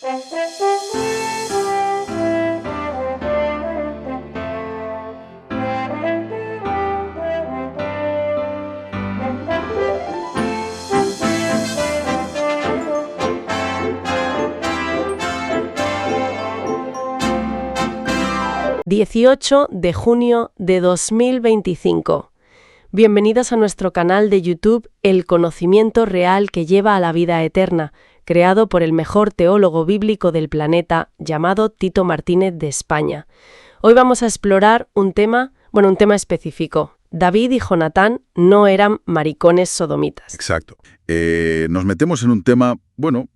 ...18 de junio de 2025. Bienvenidas a nuestro canal de YouTube El conocimiento real que lleva a la vida eterna, creado por el mejor teólogo bíblico del planeta, llamado Tito Martínez de España. Hoy vamos a explorar un tema específico. David y Jonatán no eran maricones sodomitas. Exacto. Nos metemos en un tema,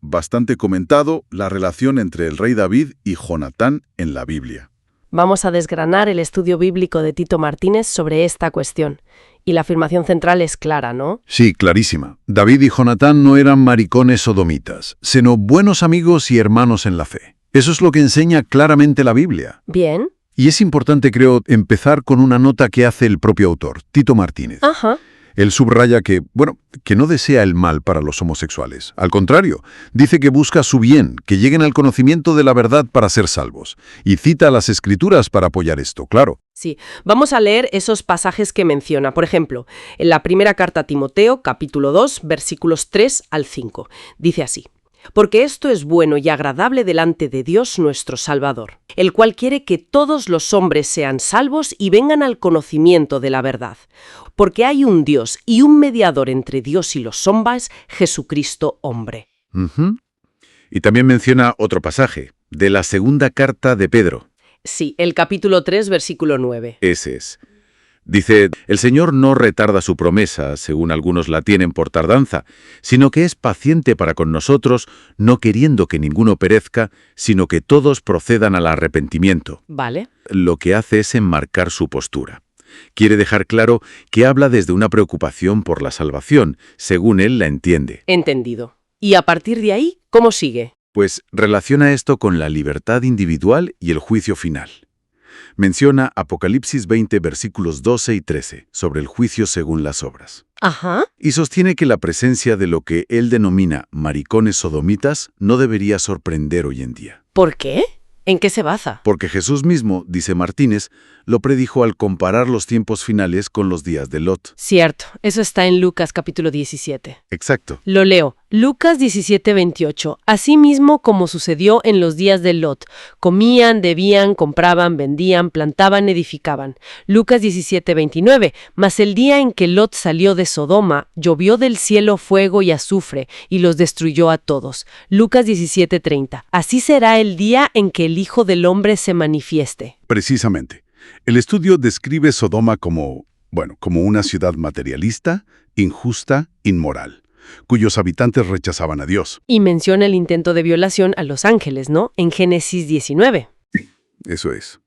bastante comentado, la relación entre el rey David y Jonatán en la Biblia. Vamos a desgranar el estudio bíblico de Tito Martínez sobre esta cuestión. Y la afirmación central es clara, ¿no? Sí, clarísima. David y Jonatán no eran maricones sodomitas, sino buenos amigos y hermanos en la fe. Eso es lo que enseña claramente la Biblia. Bien. Y es importante, creo, empezar con una nota que hace el propio autor, Tito Martínez. Ajá. Él subraya que no desea el mal para los homosexuales. Al contrario, dice que busca su bien, que lleguen al conocimiento de la verdad para ser salvos. Y cita las Escrituras para apoyar esto, claro. Sí, vamos a leer esos pasajes que menciona. Por ejemplo, en la primera carta a Timoteo, capítulo 2, versículos 3 al 5. Dice así: «Porque esto es bueno y agradable delante de Dios nuestro Salvador, el cual quiere que todos los hombres sean salvos y vengan al conocimiento de la verdad. Porque hay un Dios y un mediador entre Dios y los hombres, Jesucristo hombre». Y también menciona otro pasaje, de la segunda carta de Pedro. Sí, el capítulo 3, versículo 9. Ese es. Dice, el Señor no retarda su promesa, según algunos la tienen por tardanza, sino que es paciente para con nosotros, no queriendo que ninguno perezca, sino que todos procedan al arrepentimiento. Vale. Lo que hace es enmarcar su postura. Quiere dejar claro que habla desde una preocupación por la salvación, según él la entiende. Entendido. Y a partir de ahí, ¿cómo sigue? Pues relaciona esto con la libertad individual y el juicio final. Menciona Apocalipsis 20, versículos 12 y 13, sobre el juicio según las obras. Ajá. Y sostiene que la presencia de lo que él denomina maricones sodomitas no debería sorprender hoy en día. ¿Por qué? ¿En qué se basa? Porque Jesús mismo, dice Martínez, lo predijo al comparar los tiempos finales con los días de Lot. Cierto, eso está en Lucas capítulo 17. Exacto. Lo leo. Lucas 17, 28. Asimismo como sucedió en los días de Lot. Comían, debían, compraban, vendían, plantaban, edificaban. Lucas 17, 29. Mas el día en que Lot salió de Sodoma, llovió del cielo fuego y azufre, y los destruyó a todos. Lucas 17, 30. Así será el día en que el Hijo del Hombre se manifieste. Precisamente. El estudio describe Sodoma como una ciudad materialista, injusta, inmoral, cuyos habitantes rechazaban a Dios. Y menciona el intento de violación a los ángeles, ¿no? En Génesis 19. Eso es.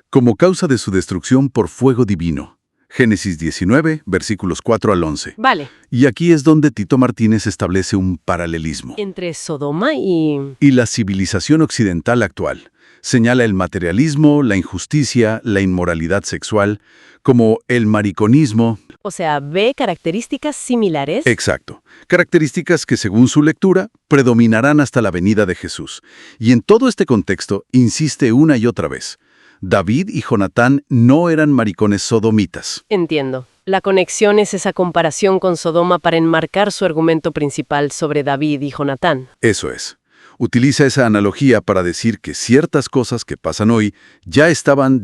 Como causa de su destrucción por fuego divino. Génesis 19, versículos 4 al 11. Vale. Y aquí es donde Tito Martínez establece un paralelismo. Entre Sodoma y la civilización occidental actual. Señala el materialismo, la injusticia, la inmoralidad sexual, como el mariconismo. O sea, ¿ve características similares? Exacto. Características que, según su lectura, predominarán hasta la venida de Jesús. Y en todo este contexto, insiste una y otra vez. David y Jonatán no eran maricones sodomitas. Entiendo. La conexión es esa comparación con Sodoma para enmarcar su argumento principal sobre David y Jonatán. Eso es. Utiliza esa analogía para decir que ciertas cosas que pasan hoy ya estaban,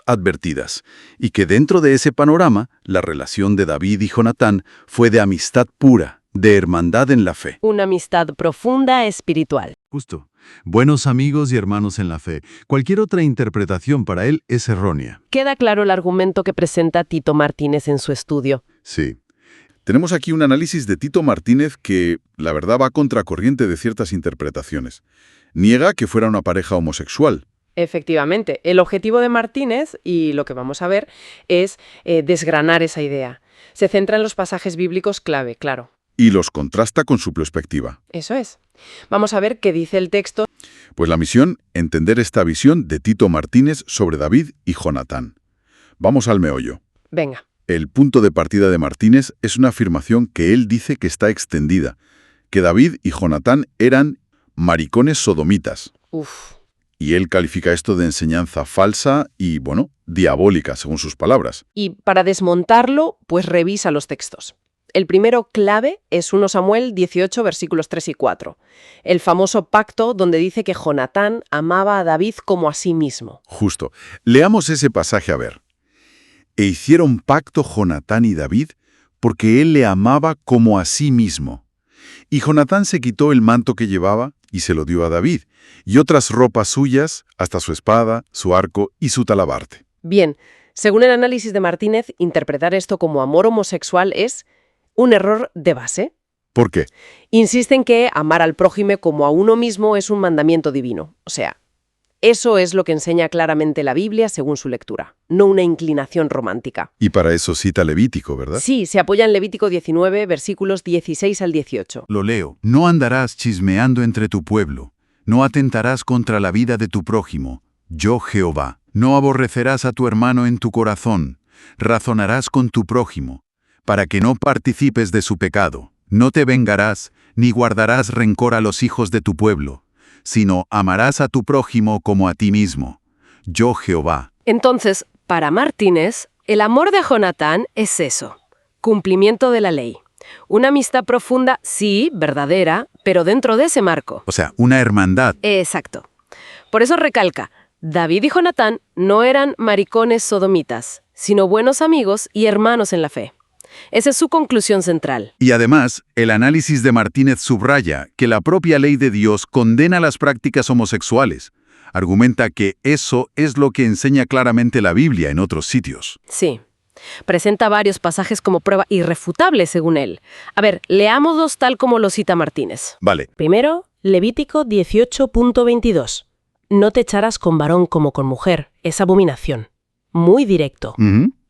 advertidas, y que dentro de ese panorama, la relación de David y Jonatán fue de amistad pura, de hermandad en la fe. Una amistad profunda espiritual. Justo. Buenos amigos y hermanos en la fe. Cualquier otra interpretación para él es errónea. Queda claro el argumento que presenta Tito Martínez en su estudio. Sí. Tenemos aquí un análisis de Tito Martínez que, la verdad, va a contracorriente de ciertas interpretaciones. Niega que fuera una pareja homosexual. Efectivamente, el objetivo de Martínez, y lo que vamos a ver, es desgranar esa idea. Se centra en los pasajes bíblicos clave, claro. Y los contrasta con su perspectiva. Eso es. Vamos a ver qué dice el texto. Pues la misión, entender esta visión de Tito Martínez sobre David y Jonatán. Vamos al meollo. Venga. El punto de partida de Martínez es una afirmación que él dice que está extendida, que David y Jonatán eran maricones sodomitas. Uf. Y él califica esto de enseñanza falsa y, bueno, diabólica, según sus palabras. Y para desmontarlo, pues revisa los textos. El primero clave es 1 Samuel 18, versículos 3 y 4. El famoso pacto donde dice que Jonatán amaba a David como a sí mismo. Justo. Leamos ese pasaje a ver. E hicieron pacto Jonatán y David porque él le amaba como a sí mismo. Y Jonatán se quitó el manto que llevaba y se lo dio a David, y otras ropas suyas, hasta su espada, su arco y su talabarte. Bien, según el análisis de Martínez, interpretar esto como amor homosexual es un error de base. ¿Por qué? Insisten que amar al prójimo como a uno mismo es un mandamiento divino. O sea, eso es lo que enseña claramente la Biblia según su lectura, no una inclinación romántica. Y para eso cita Levítico, ¿verdad? Sí, se apoya en Levítico 19, versículos 16 al 18. Lo leo. No andarás chismeando entre tu pueblo. No atentarás contra la vida de tu prójimo. Yo, Jehová. No aborrecerás a tu hermano en tu corazón. Razonarás con tu prójimo, para que no participes de su pecado. No te vengarás, ni guardarás rencor a los hijos de tu pueblo, sino amarás a tu prójimo como a ti mismo. Yo, Jehová. Entonces, para Martínez, el amor de Jonatán es eso, cumplimiento de la ley. Una amistad profunda, sí, verdadera, pero dentro de ese marco. O sea, una hermandad. Exacto. Por eso recalca, David y Jonatán no eran maricones sodomitas, sino buenos amigos y hermanos en la fe. Esa es su conclusión central. Y además, el análisis de Martínez subraya que la propia ley de Dios condena las prácticas homosexuales. Argumenta que eso es lo que enseña claramente la Biblia en otros sitios. Sí. Presenta varios pasajes como prueba irrefutable según él. A ver, leámoslos tal como lo cita Martínez. Vale. Primero, Levítico 18.22. No te echarás con varón como con mujer, es abominación. Muy directo.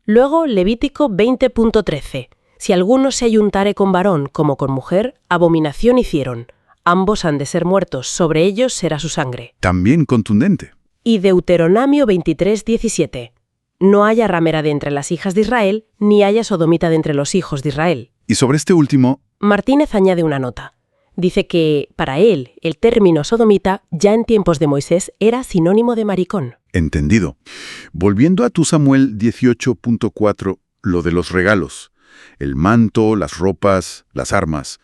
Luego, Levítico 20.13. Si alguno se ayuntare con varón como con mujer, abominación hicieron. Ambos han de ser muertos, sobre ellos será su sangre. También contundente. Y Deuteronomio 23.17. No haya ramera de entre las hijas de Israel, ni haya sodomita de entre los hijos de Israel. Y sobre este último, Martínez añade una nota. Dice que, para él, el término sodomita, ya en tiempos de Moisés, era sinónimo de maricón. Entendido. Volviendo a tu Samuel 18.4, lo de los regalos. El manto, las ropas, las armas.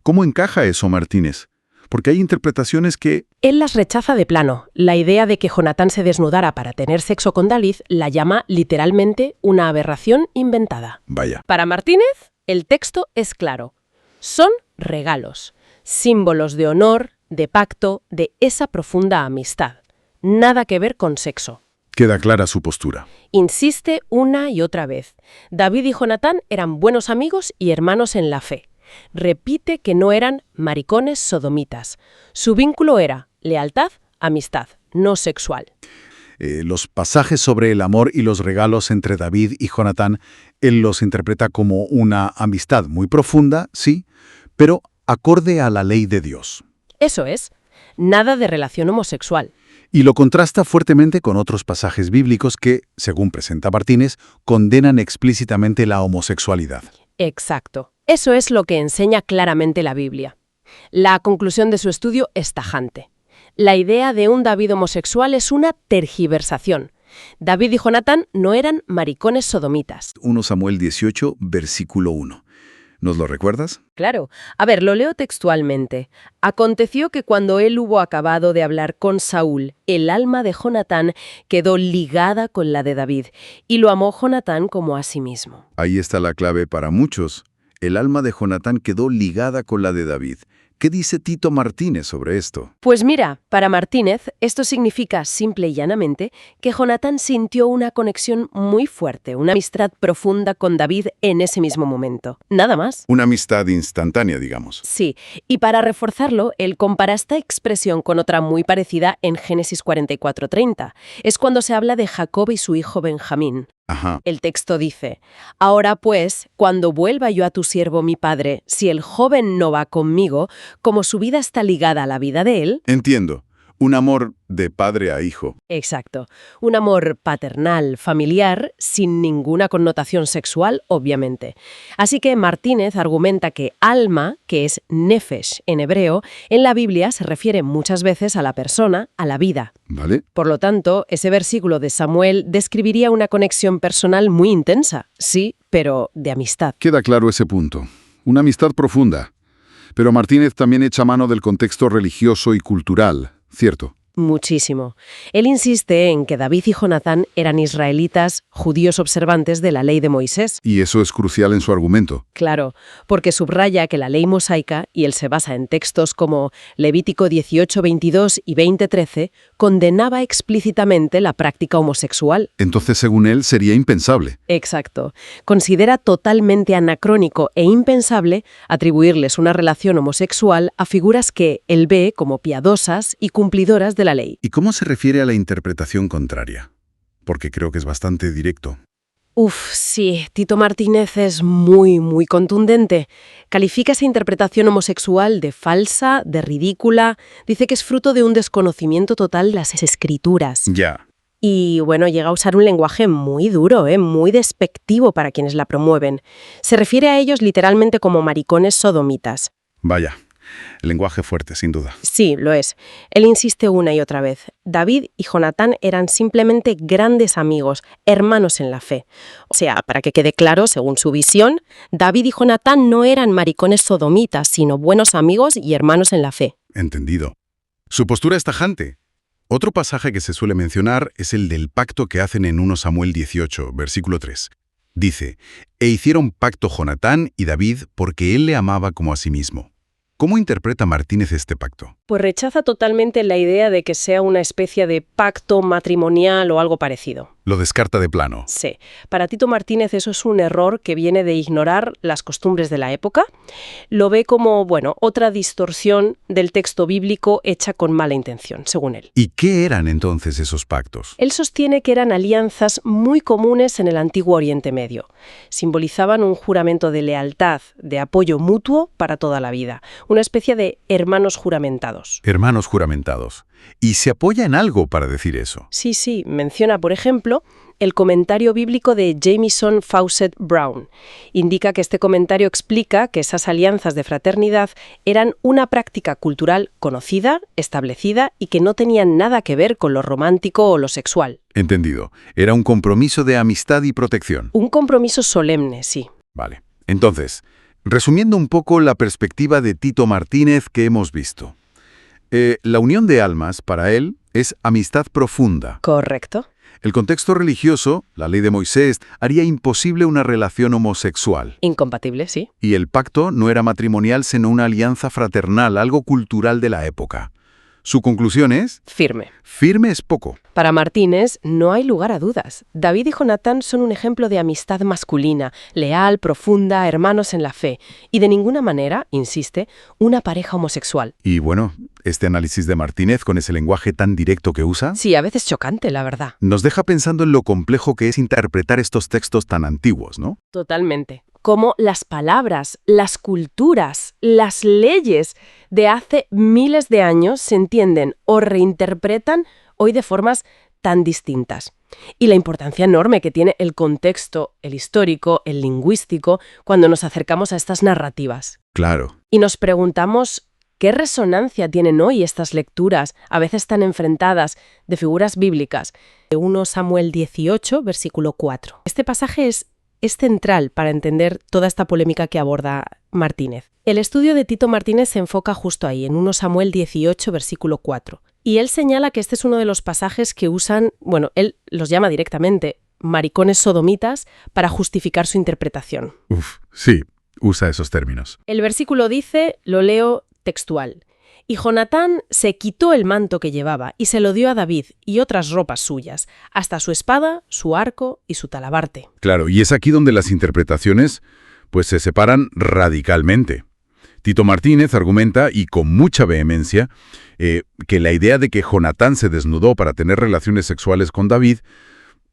¿Cómo encaja eso, Martínez? Porque hay interpretaciones que... Él las rechaza de plano. La idea de que Jonatán se desnudara para tener sexo con David la llama literalmente una aberración inventada. Vaya. Para Martínez, el texto es claro. Son regalos, símbolos de honor, de pacto, de esa profunda amistad. Nada que ver con sexo. Queda clara su postura. Insiste una y otra vez. David y Jonatán eran buenos amigos y hermanos en la fe. Repite que no eran maricones sodomitas. Su vínculo era lealtad, amistad, no sexual. Los pasajes sobre el amor y los regalos entre David y Jonatán, él los interpreta como una amistad muy profunda, sí, pero acorde a la ley de Dios. Eso es, nada de relación homosexual. Y lo contrasta fuertemente con otros pasajes bíblicos que, según presenta Martínez, condenan explícitamente la homosexualidad. Exacto. Eso es lo que enseña claramente la Biblia. La conclusión de su estudio es tajante. La idea de un David homosexual es una tergiversación. David y Jonatán no eran maricones sodomitas. 1 Samuel 18, versículo 1. ¿Nos lo recuerdas? Claro. A ver, lo leo textualmente. Aconteció que cuando él hubo acabado de hablar con Saúl, el alma de Jonatán quedó ligada con la de David, y lo amó Jonatán como a sí mismo. Ahí está la clave para muchos. El alma de Jonatán quedó ligada con la de David. ¿Qué dice Tito Martínez sobre esto? Pues mira, para Martínez, esto significa simple y llanamente que Jonatán sintió una conexión muy fuerte, una amistad profunda con David en ese mismo momento. Nada más. Una amistad instantánea, digamos. Sí, y para reforzarlo, él compara esta expresión con otra muy parecida en Génesis 44:30. Es cuando se habla de Jacob y su hijo Benjamín. Ajá. El texto dice, ahora pues, cuando vuelva yo a tu siervo mi padre, si el joven no va conmigo, como su vida está ligada a la vida de él. Entiendo. Un amor de padre a hijo. Exacto. Un amor paternal, familiar, sin ninguna connotación sexual, obviamente. Así que Martínez argumenta que alma, que es nefesh en hebreo, en la Biblia se refiere muchas veces a la persona, a la vida. ¿Vale? Por lo tanto, ese versículo de Samuel describiría una conexión personal muy intensa, sí, pero de amistad. Queda claro ese punto. Una amistad profunda. Pero Martínez también echa mano del contexto religioso y cultural, ¿cierto? Muchísimo. Él insiste en que David y Jonatán eran israelitas, judíos observantes de la ley de Moisés. Y eso es crucial en su argumento. Claro, porque subraya que la ley mosaica, y él se basa en textos como Levítico 18:22 y 20:13, condenaba explícitamente la práctica homosexual. Entonces, según él, sería impensable. Exacto. Considera totalmente anacrónico e impensable atribuirles una relación homosexual a figuras que él ve como piadosas y cumplidoras de la ley. ¿Y cómo se refiere a la interpretación contraria? Porque creo que es bastante directo. Sí, Tito Martínez es muy contundente. Califica esa interpretación homosexual de falsa, de ridícula. Dice que es fruto de un desconocimiento total de las escrituras. Ya. Y bueno, llega a usar un lenguaje muy duro, muy despectivo para quienes la promueven. Se refiere a ellos literalmente como maricones sodomitas. Vaya. Lenguaje fuerte, sin duda. Sí, lo es. Él insiste una y otra vez. David y Jonatán eran simplemente grandes amigos, hermanos en la fe. O sea, para que quede claro, según su visión, David y Jonatán no eran maricones sodomitas, sino buenos amigos y hermanos en la fe. Entendido. Su postura es tajante. Otro pasaje que se suele mencionar es el del pacto que hacen en 1 Samuel 18, versículo 3. Dice, «E hicieron pacto Jonatán y David porque él le amaba como a sí mismo». ¿Cómo interpreta Martínez este pacto? Pues rechaza totalmente la idea de que sea una especie de pacto matrimonial o algo parecido. Lo descarta de plano. Sí. Para Tito Martínez eso es un error que viene de ignorar las costumbres de la época. Lo ve como, otra distorsión del texto bíblico hecha con mala intención, según él. ¿Y qué eran entonces esos pactos? Él sostiene que eran alianzas muy comunes en el antiguo Oriente Medio. Simbolizaban un juramento de lealtad, de apoyo mutuo para toda la vida. Una especie de hermanos juramentados. Hermanos juramentados. ¿Y se apoya en algo para decir eso? Sí. Menciona, por ejemplo, el comentario bíblico de Jamieson Fawcett Brown. Indica que este comentario explica que esas alianzas de fraternidad eran una práctica cultural conocida, establecida y que no tenían nada que ver con lo romántico o lo sexual. Entendido. Era un compromiso de amistad y protección. Un compromiso solemne, sí. Vale. Entonces, resumiendo un poco la perspectiva de Tito Martínez que hemos visto. La unión de almas, para él, es amistad profunda. Correcto. El contexto religioso, la ley de Moisés, haría imposible una relación homosexual. Incompatible, sí. Y el pacto no era matrimonial, sino una alianza fraternal, algo cultural de la época. Su conclusión es... Firme. Firme es poco. Para Martínez no hay lugar a dudas. David y Jonatán son un ejemplo de amistad masculina, leal, profunda, hermanos en la fe, y de ninguna manera, insiste, una pareja homosexual. Y bueno, este análisis de Martínez con ese lenguaje tan directo que usa... Sí, a veces chocante, la verdad. Nos deja pensando en lo complejo que es interpretar estos textos tan antiguos, ¿no? Totalmente. Cómo las palabras, las culturas, las leyes de hace miles de años se entienden o reinterpretan hoy de formas tan distintas. Y la importancia enorme que tiene el contexto, el histórico, el lingüístico, cuando nos acercamos a estas narrativas. Claro. Y nos preguntamos qué resonancia tienen hoy estas lecturas, a veces tan enfrentadas, de figuras bíblicas. 1 Samuel 18, versículo 4. Este pasaje es central para entender toda esta polémica que aborda Martínez. El estudio de Tito Martínez se enfoca justo ahí, en 1 Samuel 18, versículo 4. Y él señala que este es uno de los pasajes que usan, él los llama directamente, maricones sodomitas, para justificar su interpretación. Sí, usa esos términos. El versículo dice, lo leo textual, «Y Jonatán se quitó el manto que llevaba y se lo dio a David y otras ropas suyas, hasta su espada, su arco y su talabarte». Claro, y es aquí donde las interpretaciones se separan radicalmente. Tito Martínez argumenta, y con mucha vehemencia, que la idea de que Jonatán se desnudó para tener relaciones sexuales con David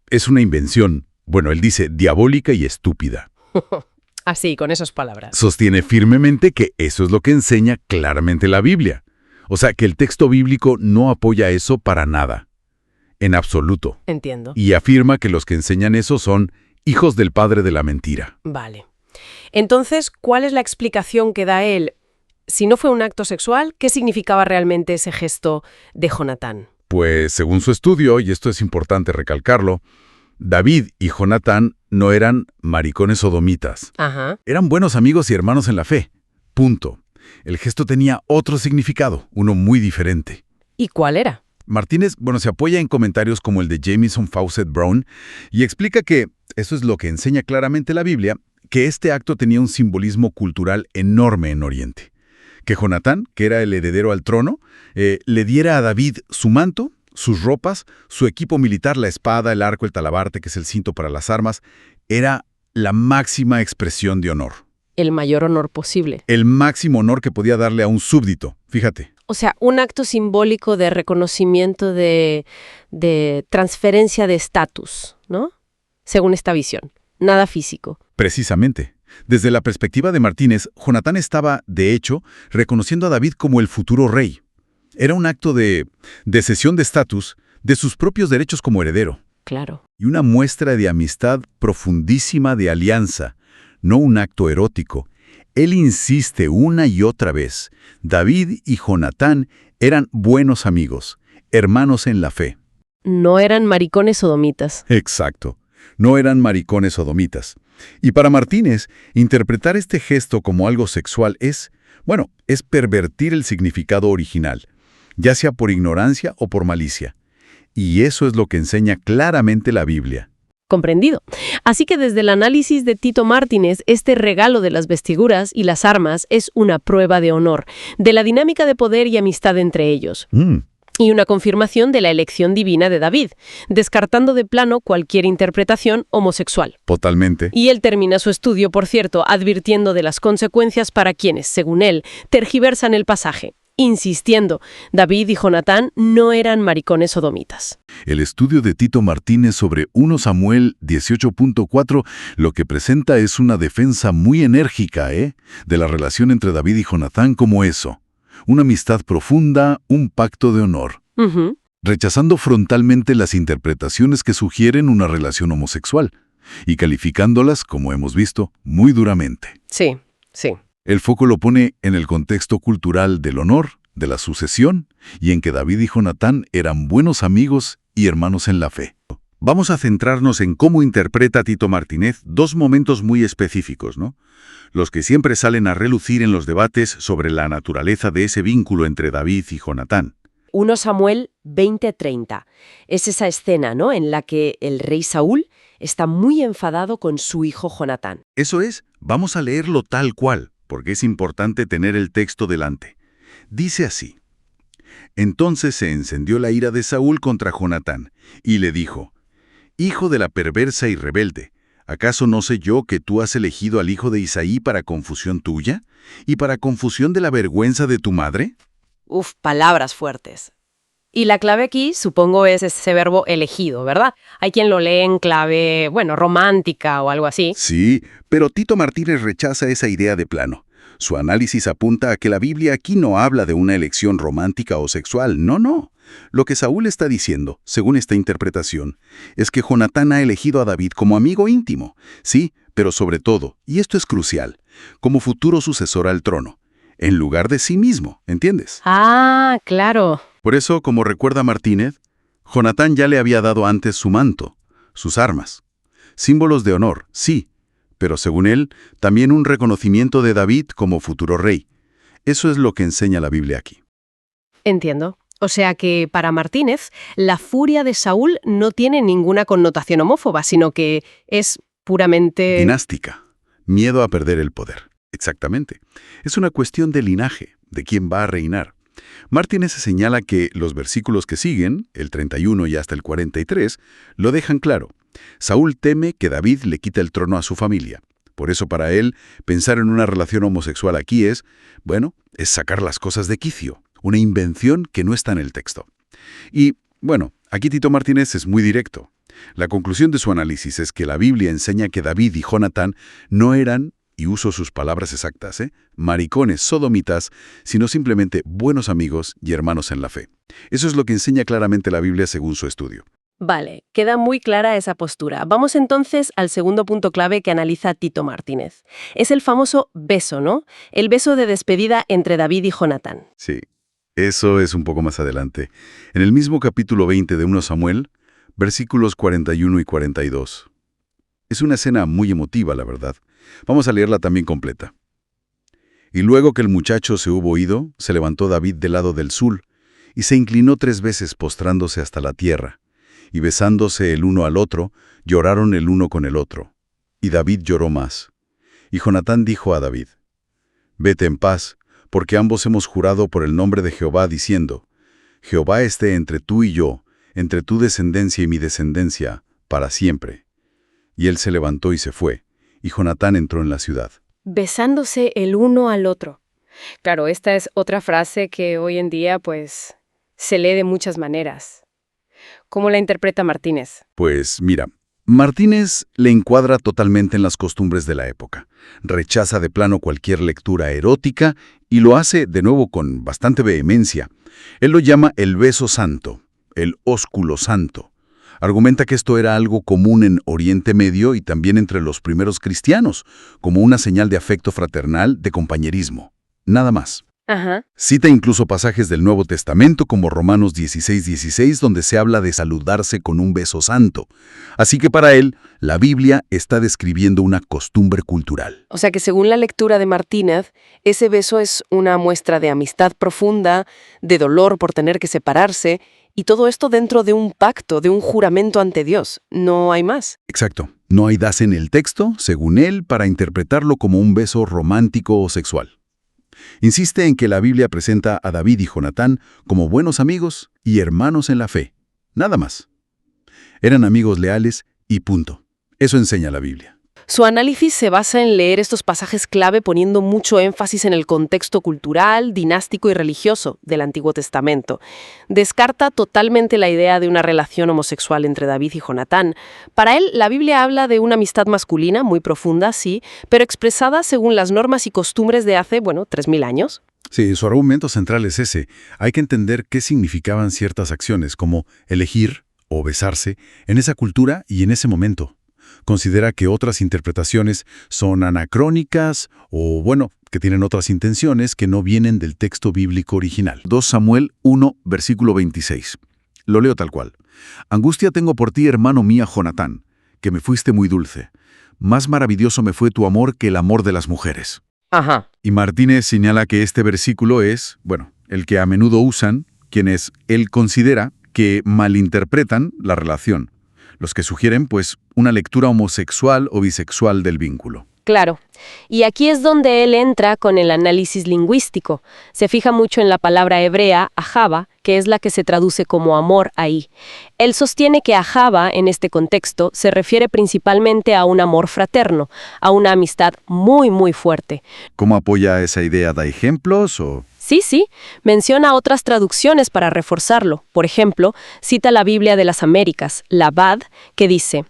es una invención, él dice, diabólica y estúpida. Así, con esas palabras. Sostiene firmemente que eso es lo que enseña claramente la Biblia. O sea, que el texto bíblico no apoya eso para nada. En absoluto. Entiendo. Y afirma que los que enseñan eso son hijos del padre de la mentira. Vale. Entonces, ¿cuál es la explicación que da él? Si no fue un acto sexual, ¿qué significaba realmente ese gesto de Jonatán? Pues, según su estudio, y esto es importante recalcarlo, David y Jonatán no eran maricones sodomitas. Ajá. Eran buenos amigos y hermanos en la fe. Punto. El gesto tenía otro significado, uno muy diferente. ¿Y cuál era? Martínez, se apoya en comentarios como el de Jamieson Fawcett Brown y explica que, eso es lo que enseña claramente la Biblia, que este acto tenía un simbolismo cultural enorme en Oriente. Que Jonatán, que era el heredero al trono, le diera a David su manto, sus ropas, su equipo militar, la espada, el arco, el talabarte, que es el cinto para las armas, era la máxima expresión de honor. El mayor honor posible. El máximo honor que podía darle a un súbdito, fíjate. O sea, un acto simbólico de reconocimiento de transferencia de estatus, ¿no? Según esta visión. Nada físico. Precisamente. Desde la perspectiva de Martínez, Jonatán estaba, de hecho, reconociendo a David como el futuro rey. Era un acto de cesión de estatus, de sus propios derechos como heredero. Claro. Y una muestra de amistad profundísima de alianza, no un acto erótico. Él insiste una y otra vez. David y Jonatán eran buenos amigos, hermanos en la fe. No eran maricones sodomitas. Exacto. No eran maricones sodomitas. Y para Martínez, interpretar este gesto como algo sexual es pervertir el significado original, ya sea por ignorancia o por malicia. Y eso es lo que enseña claramente la Biblia. Comprendido. Así que desde el análisis de Tito Martínez, este regalo de las vestiduras y las armas es una prueba de honor, de la dinámica de poder y amistad entre ellos. Y una confirmación de la elección divina de David, descartando de plano cualquier interpretación homosexual. Totalmente. Y él termina su estudio, por cierto, advirtiendo de las consecuencias para quienes, según él, tergiversan el pasaje, insistiendo, David y Jonatán no eran maricones sodomitas. El estudio de Tito Martínez sobre 1 Samuel 18.4 lo que presenta es una defensa muy enérgica, de la relación entre David y Jonatán como eso. Una amistad profunda, un pacto de honor. Rechazando frontalmente las interpretaciones que sugieren una relación homosexual y calificándolas, como hemos visto, muy duramente. Sí, sí. El foco lo pone en el contexto cultural del honor, de la sucesión y en que David y Jonatán eran buenos amigos y hermanos en la fe. Vamos a centrarnos en cómo interpreta Tito Martínez dos momentos muy específicos, ¿no? Los que siempre salen a relucir en los debates sobre la naturaleza de ese vínculo entre David y Jonatán. 1 Samuel 20:30. Es esa escena, ¿no?, en la que el rey Saúl está muy enfadado con su hijo Jonatán. Eso es, vamos a leerlo tal cual, porque es importante tener el texto delante. Dice así: Entonces se encendió la ira de Saúl contra Jonatán, y le dijo: Hijo de la perversa y rebelde, ¿acaso no sé yo que tú has elegido al hijo de Isaí para confusión tuya y para confusión de la vergüenza de tu madre? Uf, palabras fuertes. Y la clave aquí, supongo, es ese verbo elegido, ¿verdad? Hay quien lo lee en clave, romántica o algo así. Sí, pero Tito Martínez rechaza esa idea de plano. Su análisis apunta a que la Biblia aquí no habla de una elección romántica o sexual, no. Lo que Saúl está diciendo, según esta interpretación, es que Jonatán ha elegido a David como amigo íntimo, sí, pero sobre todo, y esto es crucial, como futuro sucesor al trono, en lugar de sí mismo, ¿entiendes? Ah, claro. Por eso, como recuerda Martínez, Jonatán ya le había dado antes su manto, sus armas. Símbolos de honor, sí, pero según él, también un reconocimiento de David como futuro rey. Eso es lo que enseña la Biblia aquí. Entiendo. O sea que, para Martínez, la furia de Saúl no tiene ninguna connotación homófoba, sino que es puramente... Dinástica. Miedo a perder el poder. Exactamente. Es una cuestión de linaje, de quién va a reinar. Martínez señala que los versículos que siguen, el 31 y hasta el 43, lo dejan claro. Saúl teme que David le quite el trono a su familia. Por eso para él, pensar en una relación homosexual aquí es sacar las cosas de quicio, una invención que no está en el texto. Y, aquí Tito Martínez es muy directo. La conclusión de su análisis es que la Biblia enseña que David y Jonatán no eran y uso sus palabras exactas, maricones, sodomitas, sino simplemente buenos amigos y hermanos en la fe. Eso es lo que enseña claramente la Biblia según su estudio. Vale, queda muy clara esa postura. Vamos entonces al segundo punto clave que analiza Tito Martínez. Es el famoso beso, ¿no? El beso de despedida entre David y Jonatán. Sí, eso es un poco más adelante. En el mismo capítulo 20 de 1 Samuel, versículos 41 y 42. Es una escena muy emotiva, la verdad. Vamos a leerla también completa. Y luego que el muchacho se hubo ido, se levantó David del lado del sur, y se inclinó 3 veces postrándose hasta la tierra. Y besándose el uno al otro, lloraron el uno con el otro. Y David lloró más. Y Jonatán dijo a David, «Vete en paz, porque ambos hemos jurado por el nombre de Jehová, diciendo, Jehová esté entre tú y yo, entre tu descendencia y mi descendencia, para siempre». Y él se levantó y se fue, y Jonatán entró en la ciudad. Besándose el uno al otro. Claro, esta es otra frase que hoy en día, pues, se lee de muchas maneras. ¿Cómo la interpreta Martínez? Pues mira, Martínez le encuadra totalmente en las costumbres de la época. Rechaza de plano cualquier lectura erótica y lo hace, de nuevo, con bastante vehemencia. Él lo llama el beso santo, el ósculo santo. Argumenta que esto era algo común en Oriente Medio y también entre los primeros cristianos, como una señal de afecto fraternal, de compañerismo. Nada más. Ajá. Cita incluso pasajes del Nuevo Testamento como Romanos 16:16, donde se habla de saludarse con un beso santo. Así que para él, la Biblia está describiendo una costumbre cultural. O sea que según la lectura de Martínez, ese beso es una muestra de amistad profunda, de dolor por tener que separarse, y todo esto dentro de un pacto, de un juramento ante Dios. No hay más. Exacto. No hay das en el texto, según él, para interpretarlo como un beso romántico o sexual. Insiste en que la Biblia presenta a David y Jonatán como buenos amigos y hermanos en la fe. Nada más. Eran amigos leales y punto. Eso enseña la Biblia. Su análisis se basa en leer estos pasajes clave poniendo mucho énfasis en el contexto cultural, dinástico y religioso del Antiguo Testamento. Descarta totalmente la idea de una relación homosexual entre David y Jonatán. Para él, la Biblia habla de una amistad masculina, muy profunda, sí, pero expresada según las normas y costumbres de hace, 3.000 años. Sí, su argumento central es ese. Hay que entender qué significaban ciertas acciones, como elegir o besarse, en esa cultura y en ese momento. Considera que otras interpretaciones son anacrónicas o, que tienen otras intenciones que no vienen del texto bíblico original. 2 Samuel 1, versículo 26. Lo leo tal cual. «Angustia tengo por ti, hermano mío Jonatán, que me fuiste muy dulce. Más maravilloso me fue tu amor que el amor de las mujeres». Ajá. Y Martínez señala que este versículo es, el que a menudo usan quienes él considera que malinterpretan la relación. Los que sugieren, una lectura homosexual o bisexual del vínculo. Claro. Y aquí es donde él entra con el análisis lingüístico. Se fija mucho en la palabra hebrea, ahava, que es la que se traduce como amor ahí. Él sostiene que ahava, en este contexto, se refiere principalmente a un amor fraterno, a una amistad muy, muy fuerte. ¿Cómo apoya esa idea? ¿Da ejemplos o...? Sí, menciona otras traducciones para reforzarlo. Por ejemplo, cita la Biblia de las Américas, la BAD, que dice,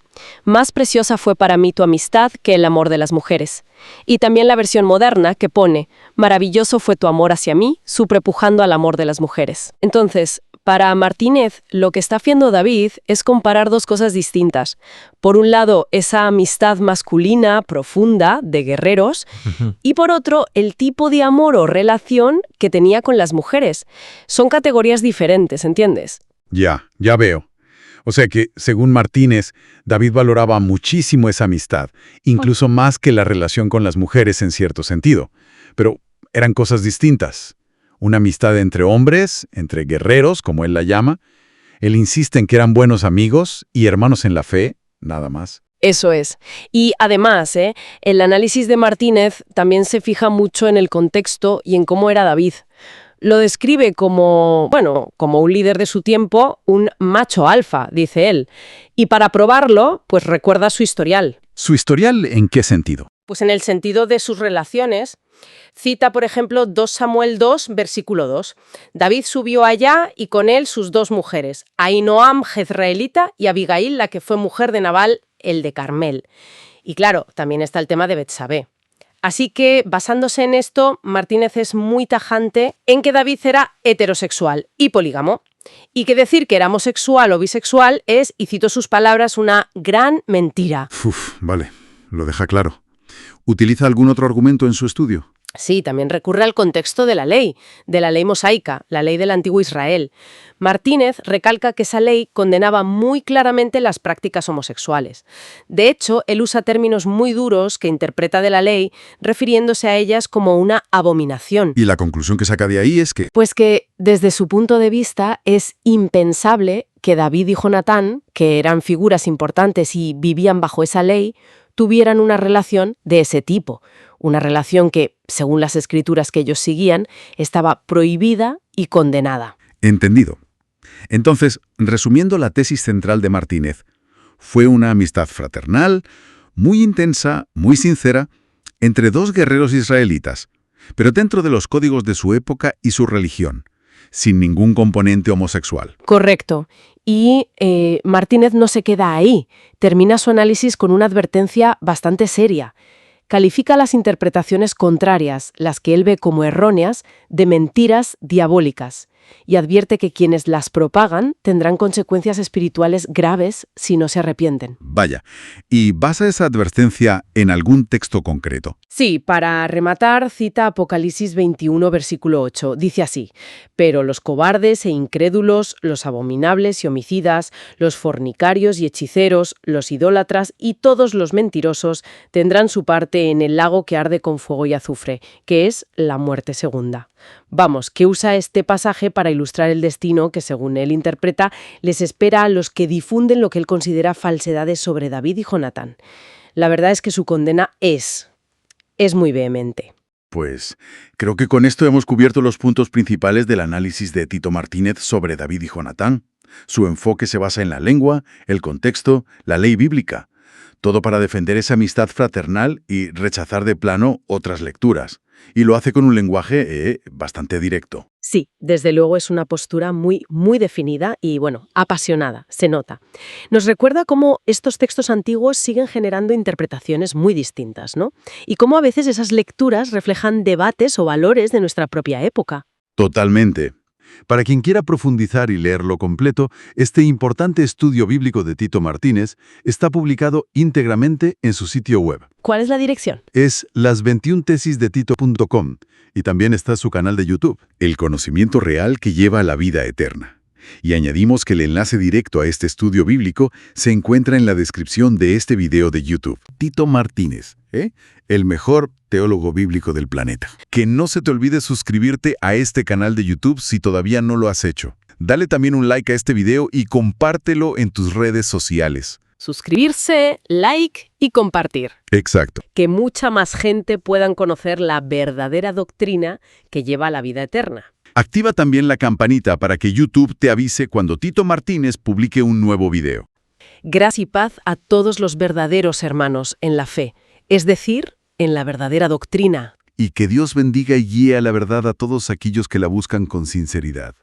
«Más preciosa fue para mí tu amistad que el amor de las mujeres». Y también la versión moderna, que pone, «Maravilloso fue tu amor hacia mí, suprepujando al amor de las mujeres». Entonces, para Martínez, lo que está haciendo David es comparar dos cosas distintas. Por un lado, esa amistad masculina, profunda, de guerreros, y por otro, el tipo de amor o relación que tenía con las mujeres. Son categorías diferentes, ¿entiendes? Ya veo. O sea que, según Martínez, David valoraba muchísimo esa amistad, incluso más que la relación con las mujeres en cierto sentido. Pero eran cosas distintas. Una amistad entre hombres, entre guerreros, como él la llama. Él insiste en que eran buenos amigos y hermanos en la fe, nada más. Eso es. Y además, el análisis de Martínez también se fija mucho en el contexto y en cómo era David. Lo describe como un líder de su tiempo, un macho alfa, dice él. Y para probarlo, recuerda su historial. ¿Su historial en qué sentido? Pues en el sentido de sus relaciones. Cita, por ejemplo, 2 Samuel 2, versículo 2. David subió allá y con él sus 2 mujeres, Ahinoam jezreelita y Abigail, la que fue mujer de Nabal, el de Carmel. Y claro, también está el tema de Betsabé. Así que, basándose en esto, Martínez es muy tajante en que David era heterosexual y polígamo. Y que decir que era homosexual o bisexual es, y cito sus palabras, una gran mentira. Vale, lo deja claro. ¿Utiliza algún otro argumento en su estudio? Sí, también recurre al contexto de la ley mosaica, la ley del antiguo Israel. Martínez recalca que esa ley condenaba muy claramente las prácticas homosexuales. De hecho, él usa términos muy duros que interpreta de la ley, refiriéndose a ellas como una abominación. Y la conclusión que saca de ahí es que... Pues que, desde su punto de vista, es impensable que David y Jonatán, que eran figuras importantes y vivían bajo esa ley, tuvieran una relación de ese tipo. Una relación que, según las escrituras que ellos seguían, estaba prohibida y condenada. Entendido. Entonces, resumiendo la tesis central de Martínez, fue una amistad fraternal, muy intensa, muy sincera, entre dos guerreros israelitas, pero dentro de los códigos de su época y su religión, sin ningún componente homosexual. Correcto. Y Martínez no se queda ahí. Termina su análisis con una advertencia bastante seria. Califica las interpretaciones contrarias, las que él ve como erróneas, de mentiras diabólicas, y advierte que quienes las propagan tendrán consecuencias espirituales graves si no se arrepienten. Vaya, ¿y basa esa advertencia en algún texto concreto? Sí, para rematar, cita Apocalipsis 21, versículo 8. Dice así: «Pero los cobardes e incrédulos, los abominables y homicidas, los fornicarios y hechiceros, los idólatras y todos los mentirosos tendrán su parte en el lago que arde con fuego y azufre, que es la muerte segunda». Vamos, que usa este pasaje para ilustrar el destino que, según él interpreta, les espera a los que difunden lo que él considera falsedades sobre David y Jonatán. La verdad es que su condena es muy vehemente. Pues creo que con esto hemos cubierto los puntos principales del análisis de Tito Martínez sobre David y Jonatán. Su enfoque se basa en la lengua, el contexto, la ley bíblica. Todo para defender esa amistad fraternal y rechazar de plano otras lecturas. Y lo hace con un lenguaje bastante directo. Sí, desde luego es una postura muy, muy definida y, bueno, apasionada, se nota. Nos recuerda cómo estos textos antiguos siguen generando interpretaciones muy distintas, ¿no? Y cómo a veces esas lecturas reflejan debates o valores de nuestra propia época. Totalmente. Para quien quiera profundizar y leerlo completo, este importante estudio bíblico de Tito Martínez está publicado íntegramente en su sitio web. ¿Cuál es la dirección? Es las21tesisdetito.com y también está su canal de YouTube. El conocimiento real que lleva a la vida eterna. Y añadimos que el enlace directo a este estudio bíblico se encuentra en la descripción de este video de YouTube. Tito Martínez, el mejor teólogo bíblico del planeta. Que no se te olvide suscribirte a este canal de YouTube si todavía no lo has hecho. Dale también un like a este video y compártelo en tus redes sociales. Suscribirse, like y compartir. Exacto. Que mucha más gente puedan conocer la verdadera doctrina que lleva a la vida eterna. Activa también la campanita para que YouTube te avise cuando Tito Martínez publique un nuevo video. Gracia y paz a todos los verdaderos hermanos en la fe, es decir, en la verdadera doctrina. Y que Dios bendiga y guíe a la verdad a todos aquellos que la buscan con sinceridad.